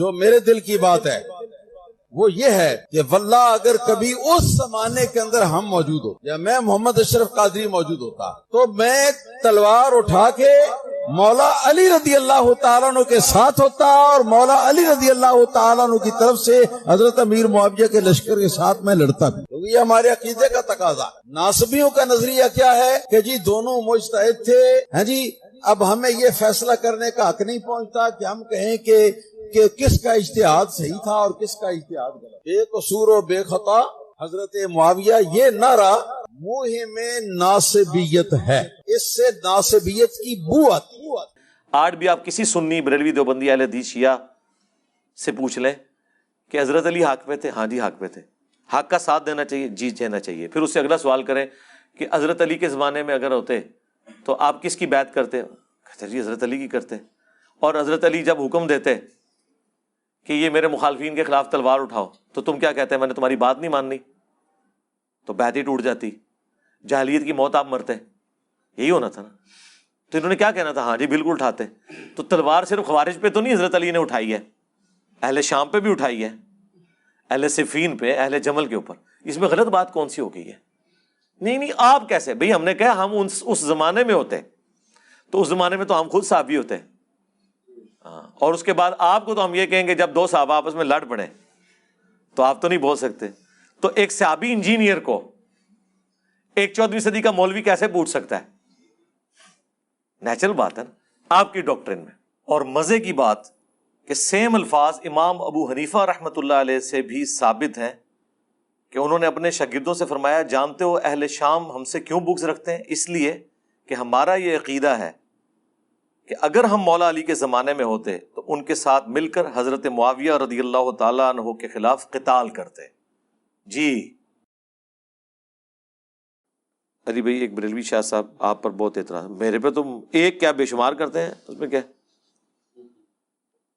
جو میرے دل کی بات ہے وہ یہ ہے کہ واللہ اگر کبھی اس زمانے کے اندر ہم موجود ہو یا میں محمد اشرف قادری موجود ہوتا تو میں تلوار اٹھا کے مولا علی رضی اللہ تعالیٰ عنہ کے ساتھ ہوتا اور مولا علی رضی اللہ تعالیٰ عنہ کی طرف سے حضرت امیر معاویہ کے لشکر کے ساتھ میں لڑتا بھی، کیونکہ یہ ہمارے عقیدے کا تقاضا ہے۔ ناصبیوں کا نظریہ کیا ہے کہ جی دونوں مجتہد تھے، ہاں جی اب ہمیں یہ فیصلہ کرنے کا حق نہیں پہنچتا کہ ہم کہیں کہ کس کا اجتہاد صحیح تھا اور کس کا اجتہاد غلط۔ بے قصور و بے خطا حضرت معاویہ، یہ نعرہ منہ میں ناصبیت ہے، اس سے ناصبیت کی بو آتی ہے۔ آج بھی آپ کسی سنی بریلوی دیوبندی اہل حدیث شیعہ سے پوچھ لیں کہ حضرت علی حق پہ تھے، ہاں جی حق پہ تھے، حق کا ساتھ دینا چاہیے، جی دینا چاہیے۔ پھر اس سے اگلا سوال کریں کہ حضرت علی کے زمانے میں اگر ہوتے تو آپ کس کی بیعت کرتے؟ کہتے جی حضرت علی کی کرتے۔ اور حضرت علی جب حکم دیتے کہ یہ میرے مخالفین کے خلاف تلوار اٹھاؤ تو تم کیا کہتے ہیں؟ میں نے تمہاری بات نہیں ماننی، تو بیعت ہی ٹوٹ جاتی، جاہلیت کی موت آپ مرتے۔ یہی ہونا تھا نا۔ تو انہوں نے کیا کہنا تھا؟ ہاں جی بالکل اٹھاتے۔ تو تلوار صرف خوارج پہ تو نہیں حضرت علی نے اٹھائی ہے، اہل شام پہ بھی اٹھائی ہے، اہل صفین پہ، اہل جمل کے اوپر۔ اس میں غلط بات کون سی ہو گئی ہے؟ نہیں آپ کیسے بھئی؟ ہم نے کہا ہم اس زمانے میں ہوتے تو اس زمانے میں تو ہم خود صحابی ہوتے، اور اس کے بعد آپ کو تو ہم یہ کہیں گے جب دو صحابہ آپس میں لڑ پڑے تو آپ تو نہیں بول سکتے۔ تو ایک صحابی انجینئر کو ایک 14ویں صدی کا مولوی کیسے پوچھ سکتا ہے؟ نیچرل بات ہے نا آپ کی ڈاکٹرن میں۔ اور مزے کی بات کہ سیم الفاظ امام ابو حنیفہ رحمۃ اللہ علیہ سے بھی ثابت ہیں کہ انہوں نے اپنے شاگردوں سے فرمایا، جانتے ہو اہل شام ہم سے کیوں بغض رکھتے ہیں؟ اس لیے کہ ہمارا یہ عقیدہ ہے کہ اگر ہم مولا علی کے زمانے میں ہوتے تو ان کے ساتھ مل کر حضرت معاویہ رضی اللہ تعالیٰ عنہ کے خلاف قتال کرتے۔ جی علی بھائی ایک بریلوی شاہ صاحب آپ پر بہت اعتراض، میرے پہ تم ایک کیا بے شمار کرتے ہیں، اس میں کیا؟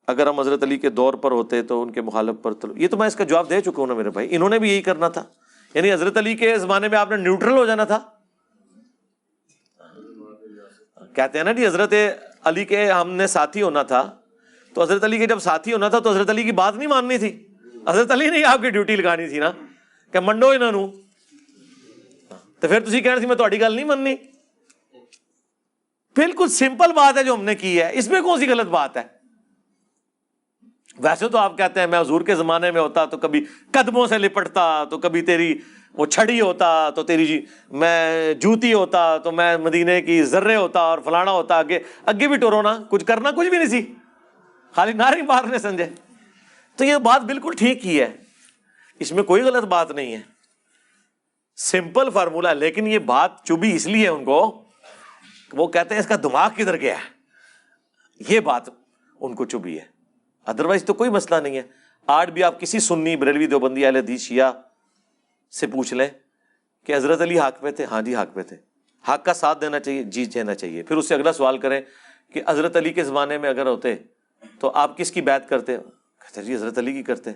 اگر ہم حضرت علی کے دور پر ہوتے تو ان کے مخالف پر یہ تو میں اس کا جواب دے چکا ہوں نا میرے بھائی، انہوں نے بھی یہی کرنا تھا۔ یعنی حضرت علی کے زمانے میں آپ نے نیوٹرل ہو جانا تھا۔ کہتے ہیں نا جی حضرت علی کے ہم نے ساتھی ہونا تھا، تو حضرت علی کے جب ساتھی ہونا تھا تو حضرت علی کی بات نہیں ماننی تھی، حضرت علی نے آپ کی ڈیوٹی لگانی تھی نا کہ منڈو انہاں نوں، تو پھر تسی کہنا سی میں تہاڈی گل نہیں مننی۔ بالکل سمپل بات ہے جو ہم نے کی ہے، اس میں کون سی غلط بات ہے؟ ویسے تو آپ کہتے ہیں میں حضور کے زمانے میں ہوتا تو کبھی قدموں سے لپٹتا، تو کبھی تیری وہ چھڑی ہوتا، تو تیری میں جوتی ہوتا، تو میں مدینے کی ذرے ہوتا اور فلانا ہوتا، آگے بھی ٹورو نا، کچھ کرنا کچھ بھی نہیں سی، خالی نعرے مارنے سمجھے۔ تو یہ بات بالکل ٹھیک ہی ہے، اس میں کوئی غلط بات نہیں ہے، سمپل فارمولہ۔ لیکن یہ بات چبھی اس لیے ان کو، وہ کہتے ہیں اس کا دماغ کدھر گیا ہے، یہ بات ان کو چبھی ہے، ادروائز تو کوئی مسئلہ نہیں ہے۔ آج بھی آپ کسی سنی بریلوی دیوبندی اہل حدیث شیعہ سے پوچھ لیں کہ حضرت علی حق پہ تھے، ہاں جی حق پہ تھے، حق کا ساتھ دینا چاہیے، جی دینا چاہیے۔ پھر اس سے اگلا سوال کریں کہ حضرت علی کے زمانے میں اگر ہوتے تو آپ کس کی بیعت کرتے؟ کہتے جی حضرت علی کی کرتے۔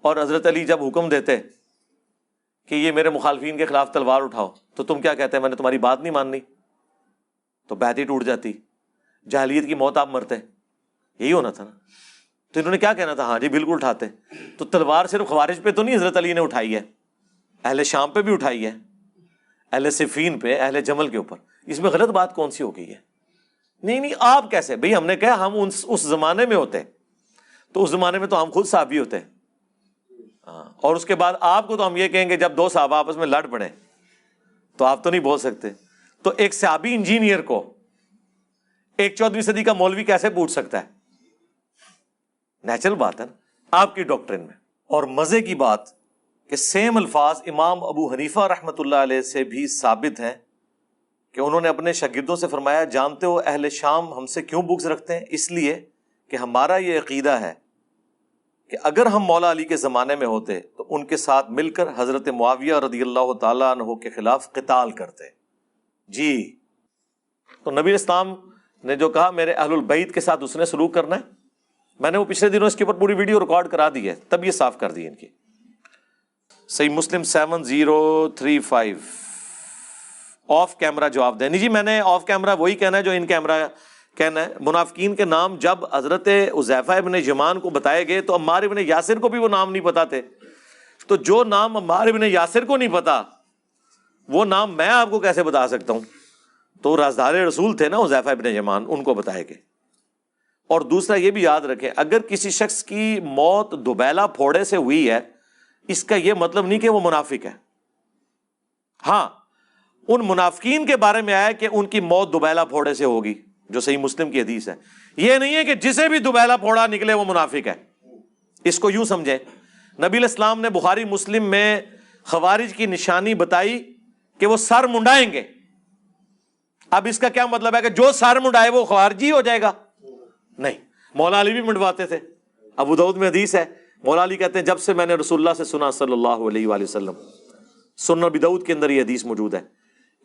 اور حضرت علی جب حکم دیتے کہ یہ میرے مخالفین کے خلاف تلوار اٹھاؤ تو تم کیا کہتے ہیں؟ میں نے تمہاری بات نہیں ماننی، تو بیعت ہی ٹوٹ جاتی، جاہلیت کی موت آپ مرتے۔ یہی ہونا تھا نا۔ تو انہوں نے کیا کہنا تھا؟ ہاں جی بالکل اٹھاتے۔ تو تلوار صرف خوارج پہ تو نہیں حضرت علی نے اٹھائی ہے، اہل شام پہ بھی اٹھائی ہے، اہل صفین پہ، اہل جمل کے اوپر۔ اس میں غلط بات کون سی ہو گئی ہے؟ نہیں آپ کیسے بھئی؟ ہم نے کہا ہم اس زمانے میں ہوتے تو اس زمانے میں تو ہم خود صحابی ہوتے، اور اس کے بعد آپ کو تو ہم یہ کہیں گے جب دو صحابہ آپس میں لڑ پڑے تو آپ تو نہیں بول سکتے۔ تو ایک صحابی انجینئر کو ایک 14ویں صدی کا مولوی کیسے پوچھ سکتا ہے؟ نیچرل بات ہے نا آپ کی ڈاکٹرن میں۔ اور مزے کی بات کہ سیم الفاظ امام ابو حنیفہ رحمۃ اللہ علیہ سے بھی ثابت ہیں کہ انہوں نے اپنے شاگردوں سے فرمایا، جانتے ہو اہل شام ہم سے کیوں بغض رکھتے ہیں؟ اس لیے کہ ہمارا یہ عقیدہ ہے کہ اگر ہم مولا علی کے زمانے میں ہوتے تو ان کے ساتھ مل کر حضرت معاویہ رضی اللہ تعالیٰ عنہ کے خلاف قتال کرتے۔ جی تو نبی اسلام نے جو کہا میرے اہل البیت کے ساتھ اس نے سلوک کرنا ہے، میں نے وہ پچھلے دنوں اس کے اوپر پوری ویڈیو ریکارڈ کرا دی ہے، تب یہ صاف کر دی ان کی۔ صحیح مسلم 7035 آف کیمرہ جواب دیں۔ نہیں جی میں نے آف کیمرہ وہی کہنا ہے جو ان کیمرہ کہنا ہے منافقین کے نام جب حضرت حذیفہ ابن یمان کو بتائے گئے تو عمار ابن یاسر کو بھی وہ نام نہیں پتا تھے. تو جو نام عمار ابن یاسر کو نہیں پتا وہ نام میں آپ کو کیسے بتا سکتا ہوں؟ تو رازدار رسول تھے نا حذیفہ ابن یمان، ان کو بتائے گئے. اور دوسرا یہ بھی یاد رکھیں، اگر کسی شخص کی موت دوبیلا پھوڑے سے ہوئی ہے اس کا یہ مطلب نہیں کہ وہ منافق ہے. ہاں ان منافقین کے بارے میں آیا کہ ان کی موت دوبیلا پھوڑے سے ہوگی، جو صحیح مسلم کی حدیث ہے. یہ نہیں ہے کہ جسے بھی دوبیلا پھوڑا نکلے وہ منافق ہے. اس کو یوں سمجھیں، نبی علیہ السلام نے بخاری مسلم میں خوارج کی نشانی بتائی کہ وہ سر منڈائیں گے. اب اس کا کیا مطلب ہے کہ جو سر منڈائے وہ خوارجی ہو جائے گا؟ نہیں، مولا علی بھی منڈواتے تھے. ابو داؤد میں حدیث ہے، مولا علی کہتے ہیں جب سے میں نے رسول اللہ سے سنا صلی اللہ علیہ وآلہ وسلم، سنن ابی داؤد کے اندر یہ حدیث موجود ہے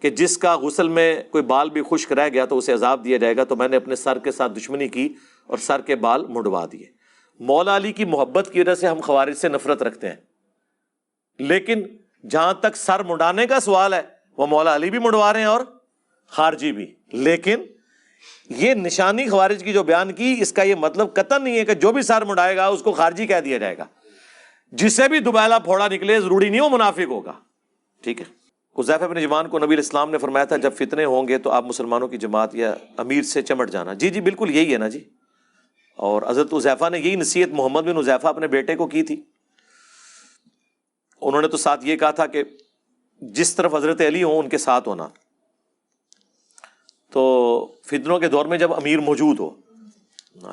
کہ جس کا غسل میں کوئی بال بھی خشک رہ گیا تو اسے عذاب دیا جائے گا، تو میں نے اپنے سر کے ساتھ دشمنی کی اور سر کے بال منڈوا دیے. مولا علی کی محبت کی وجہ سے ہم خوارج سے نفرت رکھتے ہیں، لیکن جہاں تک سر منڈانے کا سوال ہے وہ مولا علی بھی منڈوا رہے ہیں اور خارجی بھی. لیکن یہ نشانی خوارج کی جو بیان کی، اس کا یہ مطلب قطعا نہیں ہے کہ جو بھی سر منڈائے گا اس کو خارجی کہہ دیا جائے گا. جسے بھی دوبیلا پھوڑا نکلے ضروری نہیں وہ منافق ہوگا. ٹھیک ہے. حذیفہ بن یمان کو نبی علیہ السلام نے فرمایا تھا جب فتنے ہوں گے تو آپ مسلمانوں کی جماعت یا امیر سے چمٹ جانا. جی جی بالکل یہی ہے نا جی. اور حضرت حذیفہ نے یہی نصیحت محمد بن حذیفہ اپنے بیٹے کو کی تھی. انہوں نے تو ساتھ یہ کہا تھا کہ جس طرف حضرت علی ہوں ان کے ساتھ ہونا. تو فتنوں کے دور میں جب امیر موجود ہو،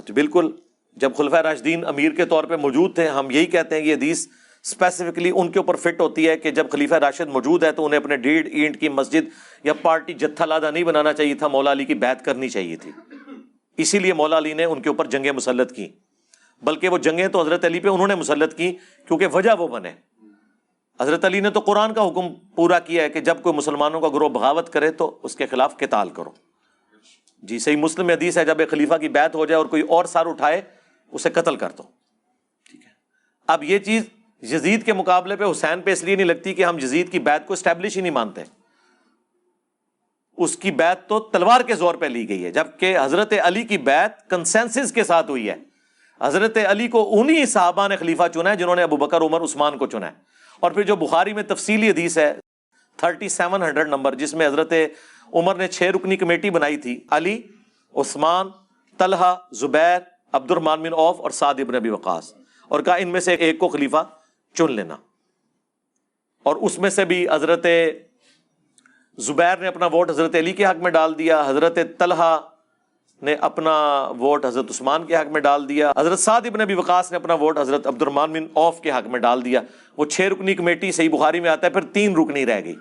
تو بالکل جب خلفائے راشدین امیر کے طور پہ موجود تھے، ہم یہی کہتے ہیں کہ یہ حدیث اسپیسیفکلی ان کے اوپر فٹ ہوتی ہے کہ جب خلیفہ راشد موجود ہے تو انہیں اپنے 1.5 اینٹ کی مسجد یا پارٹی جتھا لادہ نہیں بنانا چاہیے تھا، مولا علی کی بیعت کرنی چاہیے تھی. اسی لیے مولا علی نے ان کے اوپر جنگیں مسلط کی، بلکہ وہ جنگیں تو حضرت علی پہ انہوں نے مسلط کی کیونکہ وجہ وہ بنے. حضرت علی نے تو قرآن کا حکم پورا کیا ہے کہ جب کوئی مسلمانوں کا گروہ بغاوت کرے تو اس کے خلاف قتال کرو. جی صحیح مسلم میں حدیث ہے جب ایک خلیفہ کی بیعت ہو جائے اور کوئی اور سر اٹھائے اسے قتل کر دو. ٹھیک ہے. اب یہ چیز یزید کے مقابلے پہ حسین پہ اس لیے نہیں لگتی کہ ہم یزید کی بیعت کو اسٹیبلش ہی نہیں مانتے. اس کی بیعت تو تلوار کے زور پہ لی گئی ہے، جبکہ حضرت علی کی بیعت کنسنسس کے ساتھ ہوئی ہے. حضرت علی کو انہی صحابہ نے خلیفہ چنا ہے جنہوں نے ابو بکر عمر عثمان کو چنا ہے. اور پھر جو بخاری میں تفصیلی حدیث ہے 3700 نمبر، جس میں حضرت عمر نے 6 رکنی کمیٹی بنائی تھی، علی، عثمان، طلحہ، زبیر، عبد الرحمن بن عوف اور سعد بن ابی وقاص، اور کہا ان میں سے ایک کو خلیفہ چن لینا. اور اس میں سے بھی حضرت زبیر نے اپنا ووٹ حضرت علی کے حق میں ڈال دیا، حضرت طلحہ نے اپنا ووٹ حضرت عثمان کے حق میں ڈال دیا، حضرت سعد بن ابی وقاص نے اپنا ووٹ حضرت عبد الرحمن بن عوف کے حق میں ڈال دیا. وہ 6 رکنی کمیٹی صحیح بخاری میں آتا ہے، پھر 3 رکنی رہ گئی.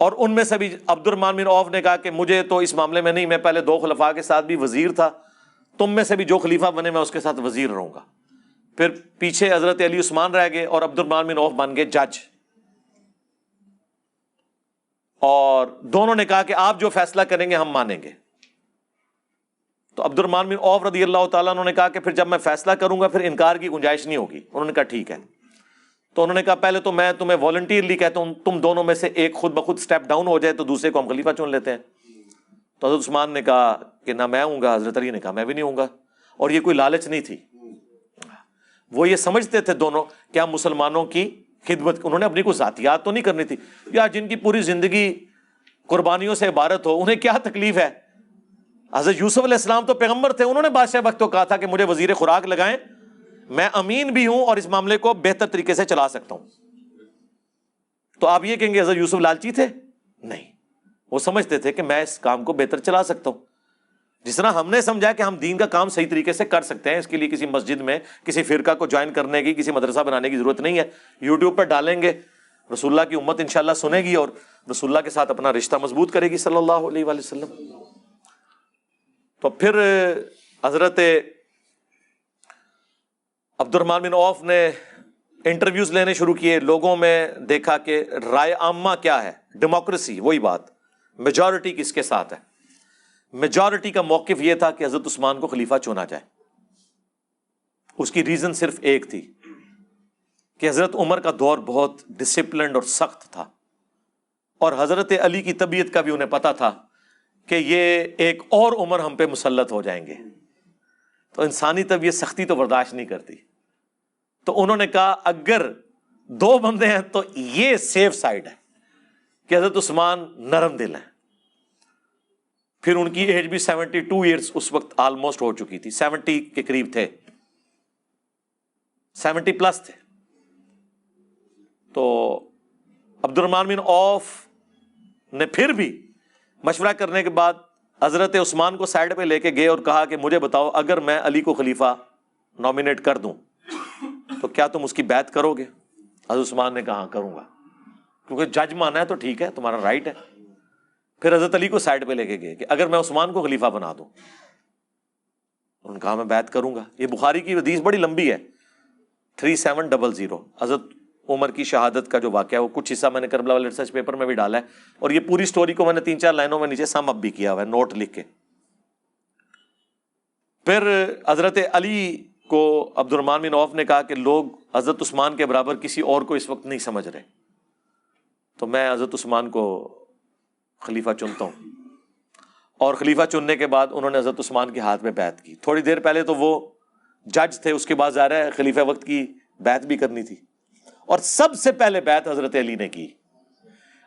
اور ان میں سے بھی عبد الرحمن بن عوف نے کہا کہ مجھے تو اس معاملے میں نہیں، میں پہلے 2 خلفاء کے ساتھ بھی وزیر تھا، تم میں سے بھی جو خلیفہ بنے میں اس کے ساتھ وزیر رہوں گا. پھر پیچھے حضرت علی عثمان رہ گئے اور عبد الرحمن بن عوف بن گئے جج. اور دونوں نے کہا کہ آپ جو فیصلہ کریں گے ہم مانیں گے. تو عبد الرحمن بن عوف رضی اللہ تعالیٰ عنہ نے کہا کہ پھر جب میں فیصلہ کروں گا پھر انکار کی گنجائش نہیں ہوگی. انہوں نے کہا ٹھیک ہے. تو انہوں نے کہا پہلے تو میں تمہیں والنٹیئرلی کہتا ہوں تم دونوں میں سے ایک خود بخود سٹیپ ڈاؤن ہو جائے تو دوسرے کو ہم خلیفہ چن لیتے ہیں. تو حضرت عثمان نے کہا کہ نہ میں ہوں گا، حضرت علی نے کہا میں بھی نہیں ہوں گا. اور یہ کوئی لالچ نہیں تھی، وہ یہ سمجھتے تھے دونوں کہ ہم مسلمانوں کی خدمت، انہوں نے اپنی کوئی ذاتیات تو نہیں کرنی تھی. یا جن کی پوری زندگی قربانیوں سے عبارت ہو انہیں کیا تکلیف ہے. حضرت یوسف علیہ السلام تو پیغمبر تھے، انہوں نے بادشاہ وقت کو کہا تھا کہ مجھے وزیر خوراک لگائیں، میں امین بھی ہوں اور اس معاملے کو بہتر طریقے سے چلا سکتا ہوں. تو آپ یہ کہیں گے حضرت یوسف لالچی تھے؟ نہیں، وہ سمجھتے تھے کہ میں اس کام کو بہتر چلا سکتا ہوں. جس طرح ہم نے سمجھا کہ ہم دین کا کام صحیح طریقے سے کر سکتے ہیں، اس کے لیے کسی مسجد میں کسی فرقہ کو جوائن کرنے کی، کسی مدرسہ بنانے کی ضرورت نہیں ہے. یوٹیوب پر ڈالیں گے، رسول اللہ کی امت انشاءاللہ سنے گی اور رسول اللہ کے ساتھ اپنا رشتہ مضبوط کرے گی صلی اللہ علیہ وآلہ وسلم. تو پھر حضرت عبد الرحمن بن عوف نے انٹرویوز لینے شروع کیے. لوگوں میں دیکھا کہ رائے عامہ کیا ہے، ڈیموکریسی، وہی بات، میجورٹی کس کے ساتھ ہے. میجورٹی کا موقف یہ تھا کہ حضرت عثمان کو خلیفہ چنا جائے. اس کی ریزن صرف ایک تھی کہ حضرت عمر کا دور بہت ڈسپلنڈ اور سخت تھا، اور حضرت علی کی طبیعت کا بھی انہیں پتا تھا کہ یہ ایک اور عمر ہم پہ مسلط ہو جائیں گے. تو انسانی طبیعت سختی تو برداشت نہیں کرتی. تو انہوں نے کہا اگر 2 بندے ہیں تو یہ سیف سائڈ ہے کہ حضرت عثمان نرم دل ہیں. پھر ان کی ایج بھی 72 ایئرز اس وقت آلموسٹ ہو چکی تھی, 70 کے قریب تھے, 70 پلس تھے. تو عبد الرحمن بن عوف نے پھر بھی مشورہ کرنے کے بعد حضرت عثمان کو سائڈ پہ لے کے گئے اور کہا کہ مجھے بتاؤ اگر میں علی کو خلیفہ نامینیٹ کر دوں تو کیا تم اس کی بیعت کرو گے؟ حضرت عثمان نے کہا ہاں کروں گا, کیونکہ جج مانا ہے تو ٹھیک ہے, تمہارا رائٹ ہے. پھر حضرت علی کو سائڈ پہ لے کے گئے کہ اگر میں عثمان کو خلیفہ بنا دوں, انہوں نے کہا میں بیعت کروں گا. یہ بخاری کی حدیث بڑی لمبی ہے, 3700. حضرت عمر کی شہادت کا جو واقعہ ہے وہ کچھ حصہ میں نے کربلا والے ریسرچ پیپر میں بھی ڈالا ہے, اور یہ پوری سٹوری کو میں نے 3-4 لائنوں میں نیچے سم اپ بھی کیا ہوا ہے نوٹ لکھ کے. پھر حضرت علی کو عبد الرحمن بن عوف نے کہا کہ لوگ حضرت عثمان کے برابر کسی اور کو اس وقت نہیں سمجھ رہے, تو میں حضرت عثمان کو خلیفہ چنتا ہوں. اور خلیفہ چننے کے بعد انہوں نے حضرت عثمان کے ہاتھ میں بیعت کی. تھوڑی دیر پہلے تو وہ جج تھے, اس کے بعد ظاہر ہے خلیفہ وقت کی بیعت بھی کرنی تھی, اور سب سے پہلے بیعت حضرت علی نے کی.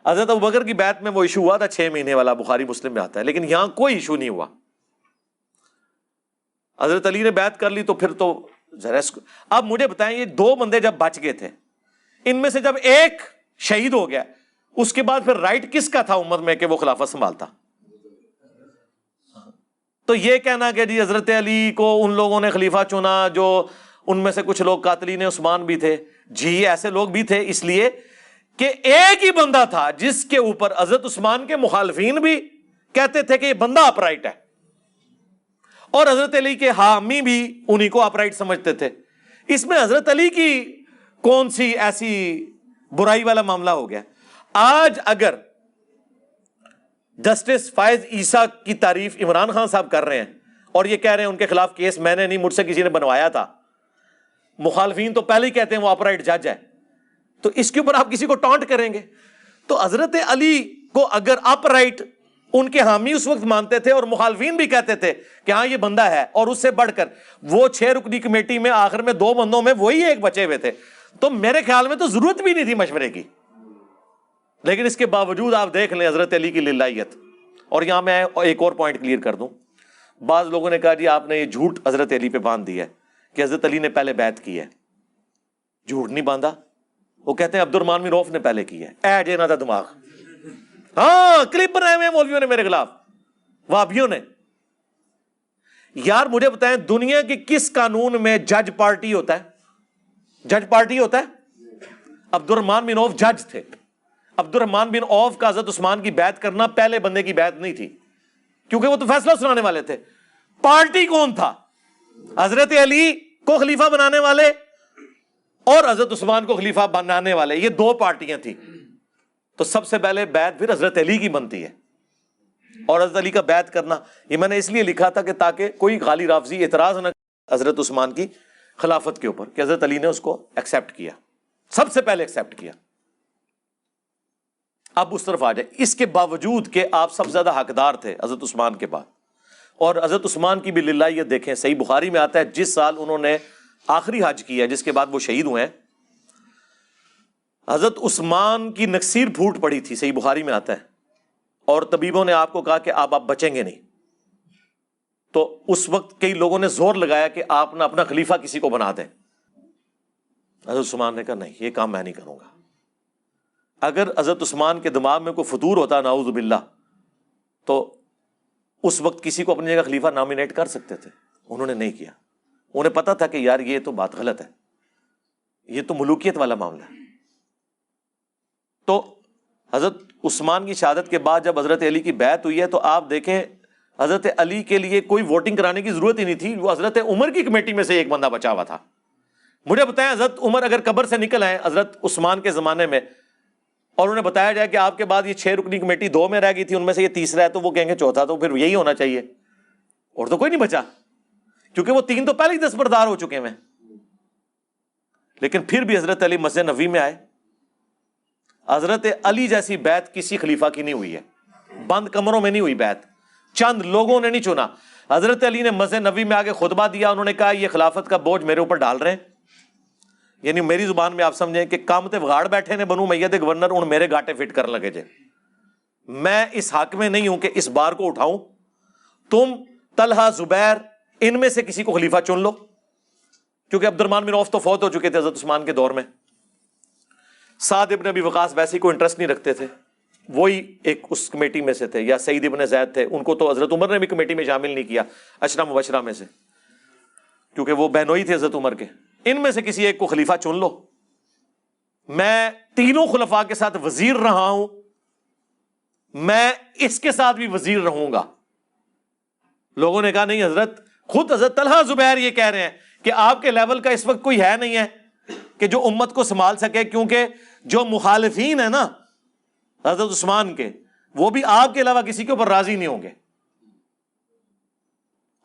حضرت ابوبکر کی بیعت میں وہ ایشو ہوا تھا 6 مہینے والا, بخاری مسلم میں آتا ہے, لیکن یہاں کوئی ایشو نہیں ہوا. حضرت علی نے بیعت کر لی تو پھر تو ذرا. اب مجھے بتائیں, یہ 2 بندے جب بچ گئے تھے, ان میں سے جب ایک شہید ہو گیا, اس کے بعد پھر رائٹ کس کا تھا امت میں کہ وہ خلافت سنبھالتا؟ تو یہ کہنا کہ جی حضرت علی کو ان لوگوں نے خلیفہ چنا جو ان میں سے کچھ لوگ قاتلین عثمان بھی تھے, جی ایسے لوگ بھی تھے, اس لیے کہ ایک ہی بندہ تھا جس کے اوپر حضرت عثمان کے مخالفین بھی کہتے تھے کہ یہ بندہ اپرائٹ ہے, اور حضرت علی کے حامی بھی انہی کو اپرائٹ سمجھتے تھے. اس میں حضرت علی کی کون سی ایسی برائی والا معاملہ ہو گیا؟ آج اگر جسٹس فائز عیسیٰ کی تعریف عمران خان صاحب کر رہے ہیں اور یہ کہہ رہے ہیں ان کے خلاف کیس میں نے نہیں, مجھ سے کسی نے بنوایا تھا, مخالفین تو پہلے ہی کہتے ہیں وہ اپرائٹ جج ہے, تو اس کے اوپر آپ کسی کو ٹانٹ کریں گے؟ تو حضرت علی کو اگر اپرائٹ ان کے حامی اس وقت مانتے تھے اور مخالفین بھی کہتے تھے کہ ہاں یہ بندہ ہے, اور اس سے بڑھ کر وہ 6 رکنی کمیٹی میں آخر میں 2 بندوں میں وہی ایک بچے ہوئے تھے, تو میرے خیال میں تو ضرورت بھی نہیں تھی مشورے کی. لیکن اس کے باوجود آپ دیکھ لیں حضرت علی کی للہیت. اور یہاں میں ایک اور پوائنٹ کلیئر کر دوں. بعض لوگوں نے کہا جی آپ نے یہ جھوٹ حضرت علی پہ باندھ دیا ہے کہ حضرت علی نے پہلے بیعت کی ہے. جھوٹ نہیں باندھا, وہ کہتے ہیں عبد الرحمن بن عوف نے پہلے کی ہے. اے جے نہ تھا دماغ, ہاں کلپ بنائے ہوئے مولویوں نے میرے خلاف, وہابیوں نے. یار مجھے بتائیں دنیا کے کس قانون میں جج پارٹی ہوتا ہے؟ جج پارٹی ہوتا ہے؟ عبد الرحمن بن عوف جج تھے. عبد الرحمن بن عوف کا حضرت عثمان کی بیعت کرنا پہلے بندے کی بیعت نہیں تھی, کیونکہ وہ تو فیصلہ سنانے والے تھے. پارٹی کون تھا؟ حضرت علی کو خلیفہ بنانے والے اور حضرت عثمان کو خلیفہ بنانے والے, یہ 2 پارٹیاں تھیں. تو سب سے پہلے بیعت پھر حضرت علی کی بنتی ہے, اور حضرت علی کا بیعت کرنا یہ میں نے اس لیے لکھا تھا کہ تاکہ کوئی غالی رافضی اعتراض نہ حضرت عثمان کی خلافت کے اوپر, کہ حضرت علی نے اس کو ایکسپٹ کیا, سب سے پہلے ایکسپٹ کیا. اب اس طرف آ جائے. اس کے باوجود کہ آپ سب سے زیادہ حقدار تھے حضرت عثمان کے بعد, اور حضرت عثمان کی بھی للہیت دیکھیں, صحیح بخاری میں آتا ہے جس سال انہوں نے آخری حج کیا جس کے بعد وہ شہید ہوئے ہیں, حضرت عثمان کی نکسیر پھوٹ پڑی تھی, صحیح بخاری میں آتا ہے, اور طبیبوں نے آپ کو کہا کہ آپ بچیں گے نہیں. تو اس وقت کئی لوگوں نے زور لگایا کہ آپ نہ اپنا خلیفہ کسی کو بنا دیں. حضرت عثمان نے کہا نہیں, یہ کام میں نہیں کروں گا. اگر حضرت عثمان کے دماغ میں کوئی فطور ہوتا نعوذ باللہ تو اس وقت کسی کو اپنی جگہ خلیفہ نامینیٹ کر سکتے تھے, انہوں نے نہیں کیا. انہیں پتا تھا کہ یار یہ تو بات غلط ہے, یہ تو ملوکیت والا معاملہ ہے. تو حضرت عثمان کی شہادت کے بعد جب حضرت علی کی بیعت ہوئی ہے تو آپ دیکھیں حضرت علی کے لیے کوئی ووٹنگ کرانے کی ضرورت ہی نہیں تھی, وہ حضرت عمر کی کمیٹی میں سے ایک بندہ بچا ہوا تھا. مجھے بتائیں حضرت عمر اگر قبر سے نکل آئے حضرت عثمان کے زمانے میں, اور انہیں بتایا جائے کہ آپ کے بعد یہ 6 رکنی کمیٹی 2 میں رہ گئی تھی, ان میں سے یہ تیسرا ہے, تو وہ کہیں گے چوتھا تو پھر یہی ہونا چاہیے, اور تو کوئی نہیں بچا, کیونکہ وہ 3 تو پہلے ہی دستبردار ہو چکے ہیں. لیکن پھر بھی حضرت علی مسجد نبوی میں آئے. حضرت علی جیسی بیعت کسی خلیفہ کی نہیں ہوئی ہے, بند کمروں میں نہیں ہوئی بیعت. چند لوگوں نے نہیں چنا. حضرت علی نے مسجد نبوی میں آگے خطبہ دیا, انہوں نے کہا یہ خلافت کا بوجھ میرے اوپر ڈال رہے ہیں, یعنی میری زبان میں آپ سمجھیں کہ کام تے وگاڑ بیٹھے نے بنو امیہ دے گورنر, ان میرے گاٹے فٹ کر لگے جے. میں اس حق میں نہیں ہوں کہ اس بار کو اٹھاؤں, تم طلحہ زبیر ان میں سے کسی کو خلیفہ چن لو, کیونکہ عبد الرحمن بن عوف تو فوت ہو چکے تھے حضرت عثمان کے دور میں. سعد ابن ابی وقاص ویسے کوئی انٹرسٹ نہیں رکھتے تھے, وہی ایک اس کمیٹی میں سے تھے, یا سعید ابن زید تھے, ان کو تو حضرت عمر نے بھی کمیٹی میں شامل نہیں کیا عشرہ مبشرہ میں سے, کیونکہ وہ بہنوئی تھے حضرت عمر کے. ان میں سے کسی ایک کو خلیفہ چن لو, میں تینوں خلفاء کے ساتھ وزیر رہا ہوں, میں اس کے ساتھ بھی وزیر رہوں گا. لوگوں نے کہا نہیں حضرت, خود حضرت طلحہ زبیر یہ کہہ رہے ہیں کہ آپ کے لیول کا اس وقت کوئی ہے نہیں ہے کہ جو امت کو سنبھال سکے, کیونکہ جو مخالفین ہیں نا حضرت عثمان کے, وہ بھی آپ کے علاوہ کسی کے اوپر راضی نہیں ہوں گے.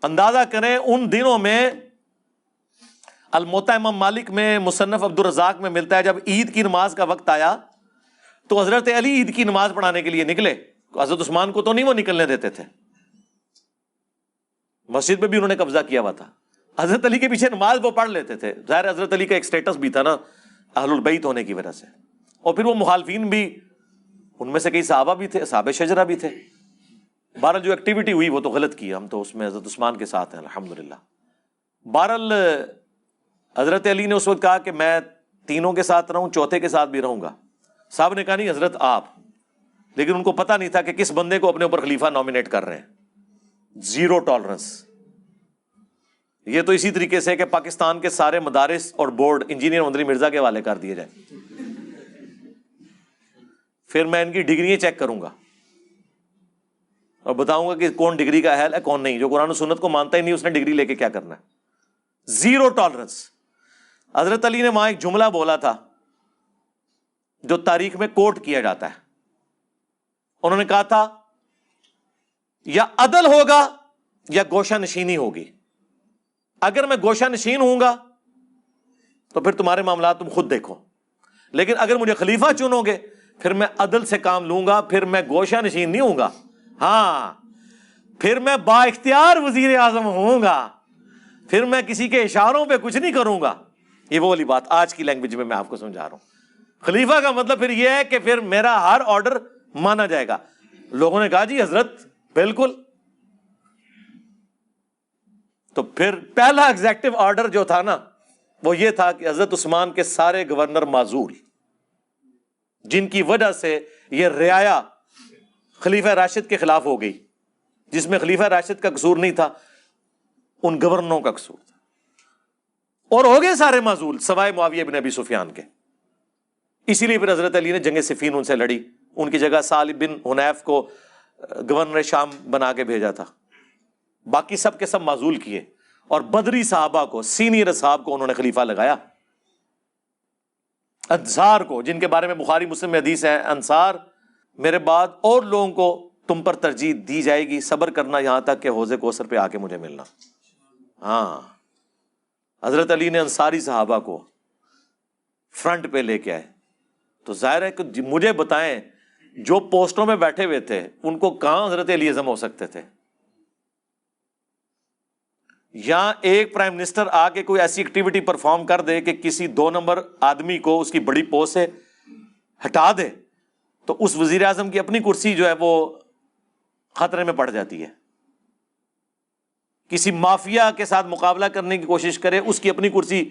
اندازہ کریں ان دنوں میں, الموطا امام مالک میں, مصنف عبد الرزاق میں ملتا ہے, جب عید کی نماز کا وقت آیا تو حضرت علی عید کی نماز پڑھانے کے لیے نکلے, حضرت عثمان کو تو نہیں وہ نکلنے دیتے تھے, مسجد میں بھی انہوں نے قبضہ کیا ہوا تھا. حضرت علی کے پیچھے نماز وہ پڑھ لیتے تھے, ظاہر حضرت علی کا ایک سٹیٹس بھی تھا نا اہل البیت ہونے کی وجہ سے, اور پھر وہ مخالفین بھی, ان میں سے کئی صحابہ بھی تھے, اصحاب شجرہ بھی تھے. بہرحال جو ایکٹیویٹی ہوئی وہ تو غلط کی, ہم تو اس میں حضرت عثمان کے ساتھ ہیں الحمدللہ. بہرحال حضرت علی نے اس وقت کہا کہ میں تینوں کے ساتھ رہوں, چوتھے کے ساتھ بھی رہوں گا. صاحب نے کہا نہیں حضرت آپ, لیکن ان کو پتا نہیں تھا کہ کس بندے کو اپنے اوپر خلیفہ نامینیٹ کر رہے ہیں. Zero tolerance. یہ تو اسی طریقے سے کہ پاکستان کے سارے مدارس اور بورڈ انجینئر مدنی مرزا کے حوالے کر دیے جائیں, پھر میں ان کی ڈگریاں چیک کروں گا اور بتاؤں گا کہ کون ڈگری کا اہل ہے کون نہیں. جو قرآن و سنت کو مانتا ہی نہیں اس نے ڈگری لے کے کیا کرنا ہے. Zero tolerance. حضرت علی نے وہاں ایک جملہ بولا تھا جو تاریخ میں کوٹ کیا جاتا ہے. انہوں نے کہا تھا یا عدل ہوگا یا گوشہ نشینی ہوگی. اگر میں گوشہ نشین ہوں گا تو پھر تمہارے معاملات تم خود دیکھو, لیکن اگر مجھے خلیفہ چنو گے پھر میں عدل سے کام لوں گا, پھر میں گوشہ نشین نہیں ہوں گا, ہاں پھر میں با اختیار وزیر اعظم ہوں گا, پھر میں کسی کے اشاروں پہ کچھ نہیں کروں گا. یہ وہ والی بات آج کی لینگویج میں آپ کو سمجھا رہا ہوں. خلیفہ کا مطلب پھر یہ ہے کہ پھر میرا ہر آرڈر مانا جائے گا. لوگوں نے کہا جی حضرت بالکل. تو پھر پہلا ایگزیکٹو آرڈر جو تھا نا وہ یہ تھا کہ حضرت عثمان کے سارے گورنر معزول, جن کی وجہ سے یہ رعایا خلیفہ راشد کے خلاف ہو گئی, جس میں خلیفہ راشد کا قصور نہیں تھا, ان گورنروں کا قصور تھا, اور ہو گئے سارے معزول سوائے معاویہ بن ابی سفیان کے. اسی لیے پھر حضرت علی نے جنگ صفین ان سے لڑی, ان کی جگہ سالم بن حنیف کو گورنر شام بنا کے بھیجا تھا. باقی سب کے سب معزول کیے, اور بدری صحابہ کو, سینئر اصحاب کو انہوں نے خلیفہ لگایا. انصار کو, جن کے بارے میں بخاری مسلم میں حدیث ہے, انصار میرے بعد اور لوگوں کو تم پر ترجیح دی جائے گی, صبر کرنا یہاں تک کہ حوض کوثر پہ آ کے مجھے ملنا. ہاں حضرت علی نے انصاری صحابہ کو فرنٹ پہ لے کے آئے. تو ظاہر ہے کہ مجھے بتائیں جو پوسٹوں میں بیٹھے ہوئے تھے ان کو کہاں حضرت علی اعظم ہو سکتے تھے. یا ایک پرائم منسٹر آ کے کوئی ایسی ایکٹیویٹی پرفارم کر دے کہ کسی 2 نمبر آدمی کو اس کی بڑی پوسٹ سے ہٹا دے تو اس وزیر اعظم کی اپنی کرسی جو ہے وہ خطرے میں پڑ جاتی ہے. کسی مافیا کے ساتھ مقابلہ کرنے کی کوشش کرے, اس کی اپنی کرسی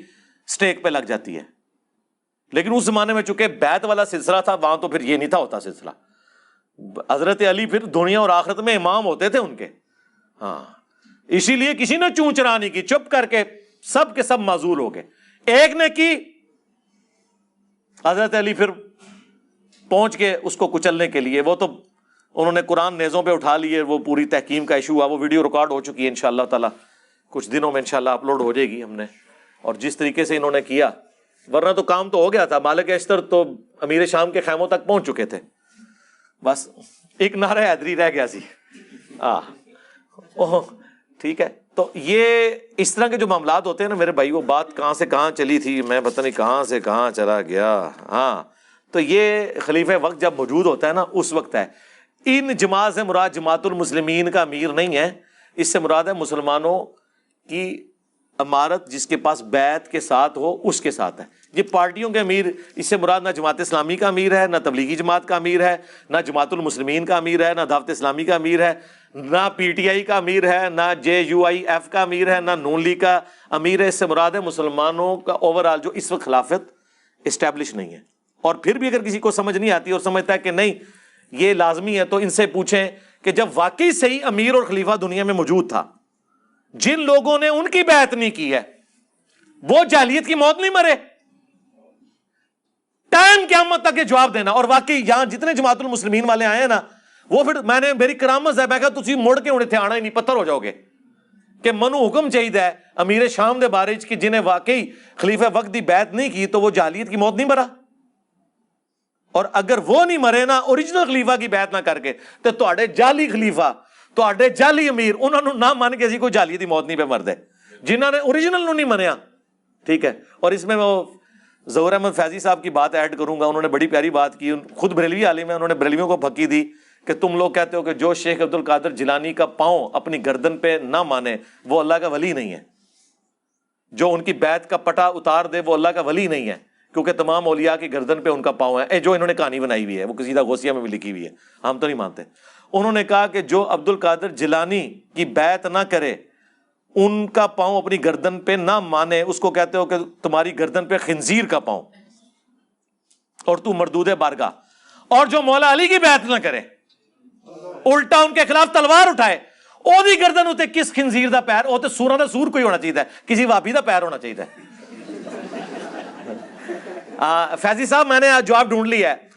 سٹیک پہ لگ جاتی ہے. لیکن اس زمانے میں چونکہ بیعت والا سلسلہ تھا, وہاں تو پھر یہ نہیں تھا ہوتا سلسلہ. حضرت علی پھر دنیا اور آخرت میں امام ہوتے تھے ان کے. ہاں اسی لیے کسی نے چون چرا نہیں کی, چپ کر کے سب کے سب معزول ہو گئے. ایک نے کی, حضرت علی پھر پہنچ کے اس کو کچلنے کے لیے, وہ تو انہوں نے قرآن نیزوں پہ اٹھا لیے, وہ پوری تحکیم کا ایشو ہوا, وہ ویڈیو ریکارڈ ہو چکی ہے انشاءاللہ تعالی, کچھ دنوں میں انشاءاللہ اپلوڈ ہو جائے گی ہم نے. اور جس طریقے سے انہوں نے کیا, ورنہ تو کام تو ہو گیا تھا. مالک اشتر تو امیر شام کے خیموں تک پہنچ چکے تھے, بس ایک نعرہ حیدری رہ گیا سی. ٹھیک ہے. تو یہ اس طرح کے جو معاملات ہوتے ہیں نا میرے بھائی, وہ بات کہاں سے کہاں چلی تھی, میں پتہ نہیں کہاں سے کہاں چلا گیا. ہاں تو یہ خلیفہ وقت جب موجود ہوتا ہے نا اس وقت ہے. ان جماعت سے مراد جماعت المسلمین کا امیر نہیں ہے، اس سے مراد ہے مسلمانوں کی امارت جس کے پاس بیعت کے ساتھ ہو، اس کے ساتھ ہے۔ یہ پارٹیوں کے امیر، اس سے مراد نہ جماعت اسلامی کا امیر ہے، نہ تبلیغی جماعت کا امیر ہے، نہ جماعت المسلمین کا امیر ہے، نہ دعوت اسلامی کا امیر ہے، نہ پی ٹی آئی کا امیر ہے، نہ JUIF کا امیر ہے، نہ نون لیگ کا امیر ہے۔ اس سے مراد ہے مسلمانوں کا اوورآل جو اس وقت خلافت اسٹیبلش نہیں ہے۔ اور پھر بھی اگر کسی کو سمجھ نہیں آتی اور سمجھتا ہے کہ نہیں یہ لازمی ہے، تو ان سے پوچھیں کہ جب واقعی صحیح امیر اور خلیفہ دنیا میں موجود تھا، جن لوگوں نے ان کی بیعت نہیں کی ہے وہ جاہلیت کی موت نہیں مرے؟ ٹائم قیامت تک یہ جواب دینا۔ اور واقعی یہاں جتنے جماعت المسلمین والے آئے ہیں نا، وہ پھر میری کرامت ہے، میں کہا تسی مڑ کے ہونے تھے آنا ہی نہیں، پتھر ہو جاؤ گے کہ منو حکم چاہیے ہے امیر شام دے بارے کہ جنہیں واقعی خلیفہ وقت دی بیعت نہیں کی تو وہ جاہلیت کی موت نہیں مرا۔ اور اگر وہ نہیں مرے نا اوریجنل خلیفہ کی بیعت نہ کر کے، تو تہاڈے جعلی خلیفہ، تہاڈے جعلی امیر، انہوں نے نہ مان کے اسی کوئی جاہلیت کی موت نہیں پہ مردے، جنہوں نے اوریجنل نو نہیں منیا۔ ٹھیک ہے، اور اس میں وہ ظہور احمد فیضی صاحب کی بات ایڈ کروں گا، انہوں نے بڑی پیاری بات کی، خود بریلوی عالم ہے، انہوں نے بریلویوں کو پھکی دی کہ تم لوگ کہتے ہو کہ جو شیخ عبد القادر جیلانی کا پاؤں اپنی گردن پہ نہ مانے وہ اللہ کا ولی نہیں ہے، جو ان کی بیعت کا پٹا اتار دے وہ اللہ کا ولی نہیں ہے، کیونکہ تمام اولیاء کی گردن پہ ان کا پاؤں ہے۔ جو انہوں نے کہانی بنائی ہوئی ہے وہ قصیدہ غوثیہ میں بھی لکھی ہوئی ہے، ہم تو نہیں مانتے۔ انہوں نے کہا کہ جو عبد القادر جیلانی کی بیعت نہ کرے، ان کا پاؤں اپنی گردن پہ نہ مانے، اس کو کہتے ہو کہ تمہاری گردن پہ خنزیر کا پاؤں اور تو مردود بارگاہ۔ اور جو مولا علی کی بیعت نہ کرے، الٹا ان کے خلاف تلوار اٹھائے، او دی گردن ہوتے کس خنزیر دا پیر، وہ تو سوراں دا سور کوئی ہونا چاہیے، کسی وابی دا پیر ہونا چاہیے۔ فیضی صاحب میں نے آج جواب ڈھونڈ لیا ہے،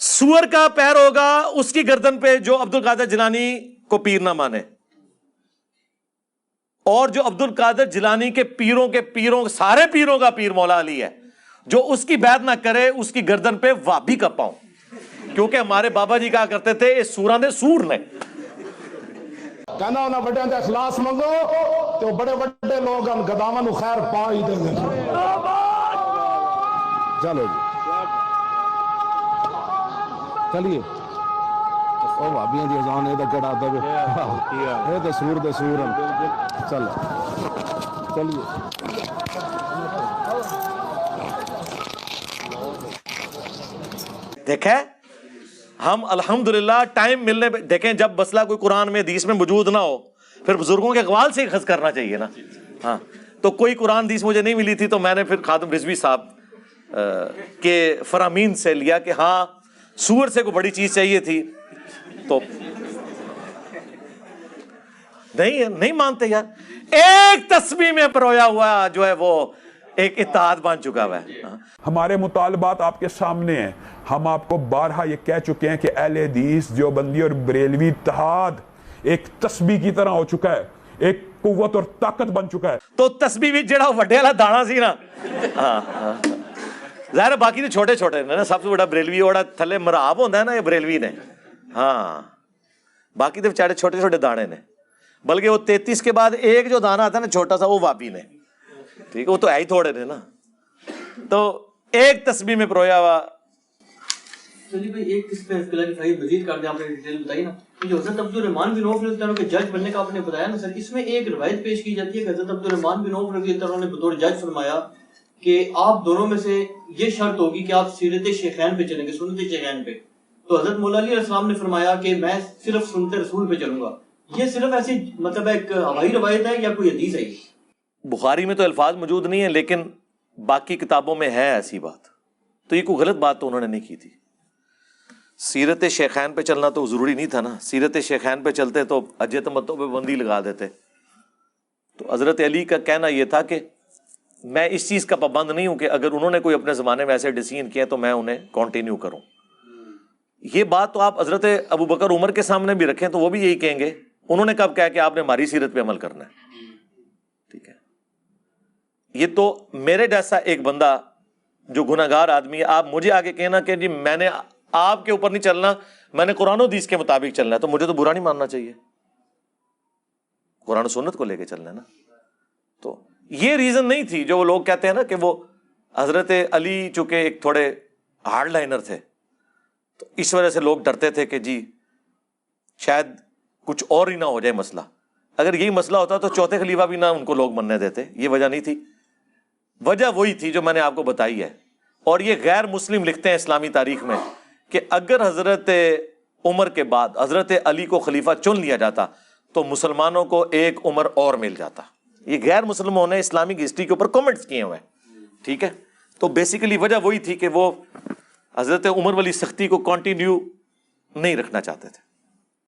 سور کا پیر ہوگا اس کی گردن پہ جو عبد القادر جیلانی کو پیر نہ مانے، اور جو عبد القادر جیلانی کے پیروں سارے پیروں کا پیر مولا علی ہے، جو اس کی بیعت نہ کرے اس کی گردن پہ وابی کا پاؤں، کیونکہ ہمارے بابا جی کہا کرتے تھے اس سوراں دے سور نے۔ کہنا انہاں بڑے دے اخلاص منگو تو بڑے بڑے لوگ ان گداواں نو خیر پا ہی دیں گے۔ چلو جی چلیے، او بھابیاں دی اذان اے تے کڑا دے اے تے سور چلو چلیے۔ دیکھیں ہم الحمدللہ ٹائم ملنے پہ، دیکھیں جب مسئلہ کوئی قرآن میں حدیث میں موجود نہ ہو پھر بزرگوں کے اقوال سے اخذ کرنا چاہیے نا۔ ہاں تو کوئی قرآن حدیث مجھے نہیں ملی تھی تو میں نے پھر خادم رضوی صاحب کے فرامین سے لیا کہ ہاں سور سے کوئی بڑی چیز چاہیے تھی، تو نہیں مانتے یار۔ ایک تسبیح میں پرویا ہوا جو ہے وہ ایک اتحاد بن چکا ہوا ہے۔ ہمارے مطالبات آپ کے سامنے ہیں، ہم آپ کو بارہا یہ کہہ چکے ہیں کہ اہل حدیث دیوبندی اور بریلوی اتحاد ایک تسبیح کی طرح ہو چکا ہے، ایک قوت اور طاقت بن چکا ہے۔ تو تسبیح بھی جڑا وڈے والا دانا سی نا، ظاہر باقی تو چھوٹے چھوٹے نے نا، سب سے بڑا بریلوی اوڑا تھلے مراب ہوتا ہے نا، یہ بریلوی نے، ہاں باقی تو بیچارے چھوٹے چھوٹے دانے نے، بلکہ وہ 33 کے بعد ایک جو دانا آتا ہے نا چھوٹا سا، وہ وابی نے، ٹھیک ہے، وہ تو ہے ہی تھوڑے نے نا۔ تو ایک تسبیح میں پرویا ہوا۔ چلیے بھائی ایک اس پہ کلیریفائی مزید کر دیں، آپ نے ڈیٹیل بتائی نا، جو حضرت عبد الرحمن بن عوف رضی اللہ عنہ کے جج بننے کا آپ نے بتایا نا سر، اس میں ایک روایت پیش کی جاتی ہے کہ حضرت عبد الرحمن بن عوف رضی اللہ عنہ نے بطور جج فرمایا کہ آپ دونوں میں سے یہ شرط ہوگی کہ آپ سیرت شیخین پہ چلیں گے، سنت شیخین پہ۔ تو حضرت مولا علی علیہ السلام نے فرمایا کہ میں صرف سنت رسول پہ چلوں گا۔ یہ صرف ایسی مطلب ایک ہوائی روایت ہے یا کوئی حدیث ہے؟ بخاری میں تو الفاظ موجود نہیں ہیں لیکن باقی کتابوں میں ہے ایسی بات، تو یہ کوئی غلط بات تو انہوں نے نہیں کی تھی۔ سیرت شیخین پہ چلنا تو ضروری نہیں تھا نا، سیرت شیخین پہ چلتے تو اجے تمتوں پہ بندی لگا دیتے۔ تو حضرت علی کا کہنا یہ تھا کہ میں اس چیز کا پابند نہیں ہوں کہ اگر انہوں نے کوئی اپنے زمانے میں ایسے ڈیسیژن کیے تو میں انہیں کنٹینیو کروں۔ یہ بات تو آپ حضرت ابو بکر عمر کے سامنے بھی رکھیں تو وہ بھی یہی کہیں گے، انہوں نے کب کہا کہ آپ نے ہماری سیرت پہ عمل کرنا ہے، ٹھیک ہے۔ یہ تو میرے جیسا ایک بندہ جو گناہگار آدمی ہے، آپ مجھے آگے کہنا کہ جی میں نے آپ کے اوپر نہیں چلنا، میں نے قرآن و حدیث کے مطابق چلنا ہے، تو مجھے تو برا نہیں ماننا چاہیے، قرآن و سنت کو لے کے چلنا ہے نا۔ تو یہ ریزن نہیں تھی جو وہ لوگ کہتے ہیں نا کہ وہ حضرت علی چونکہ ایک تھوڑے ہارڈ لائنر تھے، تو اس وجہ سے لوگ ڈرتے تھے کہ جی شاید کچھ اور ہی نہ ہو جائے مسئلہ. اگر یہی مسئلہ ہوتا تو چوتھے خلیفہ بھی نہ ان کو لوگ مننے دیتے. یہ وجہ نہیں تھی. وجہ وہی تھی جو میں نے آپ کو بتائی ہے. اور یہ غیر مسلم لکھتے ہیں اسلامی تاریخ میں کہ اگر حضرت عمر کے بعد حضرت علی کو خلیفہ چن لیا جاتا تو مسلمانوں کو ایک عمر اور مل جاتا. یہ غیر مسلموں نے اسلامک ہسٹری کے اوپر کامنٹس کیے ہوئے ہیں. ٹھیک ہے. تو بیسیکلی وجہ وہی تھی کہ وہ حضرت عمر والی سختی کو کنٹینیو نہیں رکھنا چاہتے تھے.